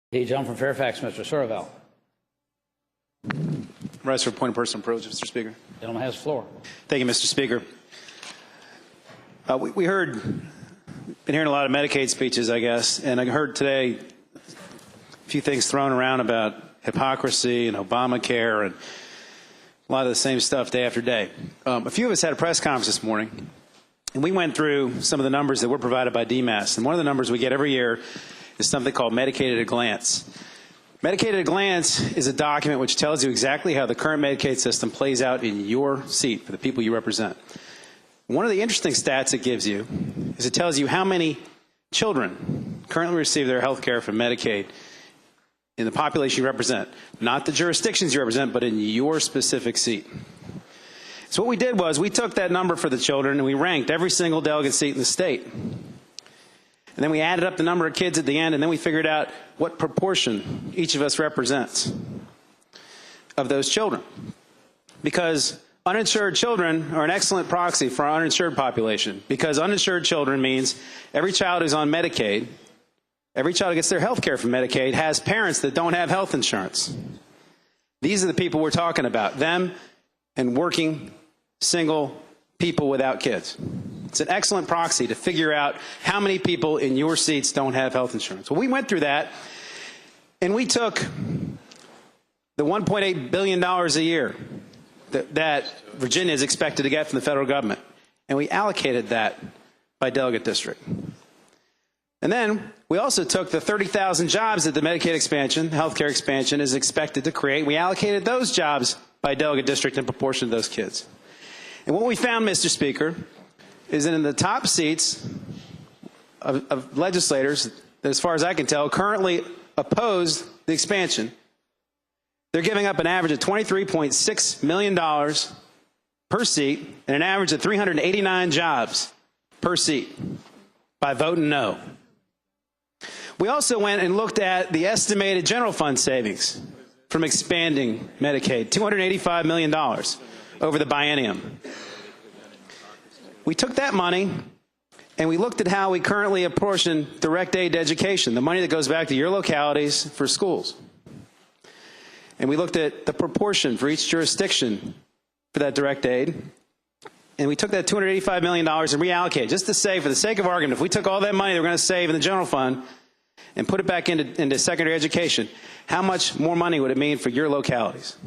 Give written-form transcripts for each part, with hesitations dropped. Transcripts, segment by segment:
The gentleman from Fairfax, Mr. Surovell. Rise for point of personal privilege, Mr. Speaker. The gentleman has the floor. Thank you, Mr. Speaker. Been hearing a lot of Medicaid speeches, I guess, and I heard today a few things thrown around about hypocrisy and Obamacare and a lot of the same stuff day after day. A few of us had a press conference this morning, and we went through some of the numbers that were provided by DMAS. And one of the numbers we get every year is something called Medicaid at a Glance. Medicaid at a Glance is a document which tells you exactly how the current Medicaid system plays out in your seat for the people you represent. One of the interesting stats it gives you is it tells you how many children currently receive their health care from Medicaid in the population you represent, not the jurisdictions you represent, but in your specific seat. So what we did was we took that number for the children and we ranked every single delegate seat in the state. And then we added up the number of kids at the end, and then we figured out what proportion each of us represents of those children. Because uninsured children are an excellent proxy for our uninsured population, because uninsured children means every child who's on Medicaid, every child who gets their health care from Medicaid, has parents that don't have health insurance. These are the people we're talking about, them and working single people without kids. It's an excellent proxy to figure out how many people in your seats don't have health insurance. Well, we went through that, and we took the $1.8 billion a year that Virginia is expected to get from the federal government, and we allocated that by delegate district. And then we also took the 30,000 jobs that the Medicaid expansion, healthcare expansion, is expected to create. We allocated those jobs by delegate district in proportion to those kids. And what we found, Mr. Speaker, is that in the top seats of legislators that, as far as I can tell, currently oppose the expansion, they're giving up an average of $23.6 million per seat and an average of 389 jobs per seat by voting no. We also went and looked at the estimated general fund savings from expanding Medicaid, $285 million over the biennium. We took that money and we looked at how we currently apportion direct aid to education, the money that goes back to your localities for schools. And we looked at the proportion for each jurisdiction for that direct aid. And we took that $285 million and reallocated, just to say, for the sake of argument, if we took all that money that we're going to save in the general fund and put it back into secondary education, how much more money would it mean for your localities?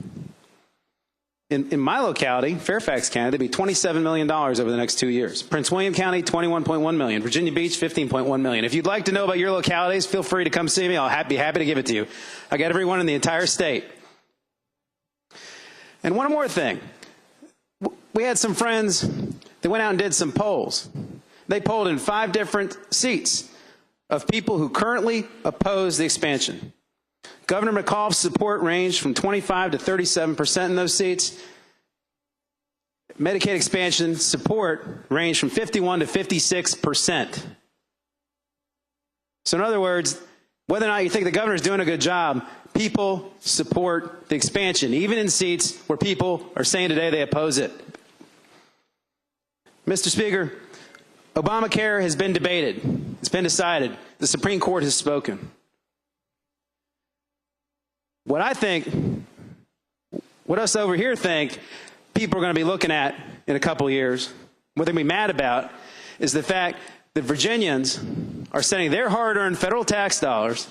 In my locality, Fairfax County, it'd be $27 million over the next 2 years. Prince William County, $21.1 million. Virginia Beach, $15.1 million. If you'd like to know about your localities, feel free to come see me. I'll be happy to give it to you. I got everyone in the entire state. And one more thing. We had some friends that went out and did some polls. They polled in 5 different seats of people who currently oppose the expansion. Governor McAuliffe's support ranged from 25 to 37% in those seats. Medicaid expansion support ranged from 51 to 56%. So in other words, whether or not you think the governor's doing a good job, people support the expansion, even in seats where people are saying today they oppose it. Mr. Speaker, Obamacare has been debated. It's been decided. The Supreme Court has spoken. What I think, what us over here think people are going to be looking at in a couple of years, what they're going to be mad about, is the fact that Virginians are sending their hard-earned federal tax dollars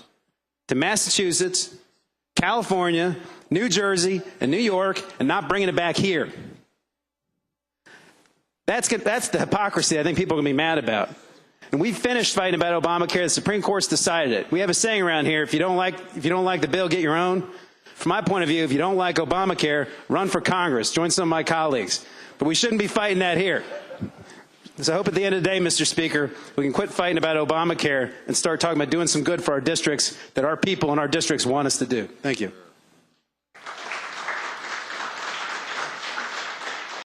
to Massachusetts, California, New Jersey, and New York, and not bringing it back here. That's the hypocrisy I think people are going to be mad about. And we finished fighting about Obamacare. The Supreme Court's decided it. We have a saying around here: if you don't like the bill, get your own. From my point of view, if you don't like Obamacare, run for Congress. Join some of my colleagues. But we shouldn't be fighting that here. So I hope at the end of the day, Mr. Speaker, we can quit fighting about Obamacare and start talking about doing some good for our districts that our people in our districts want us to do. Thank you.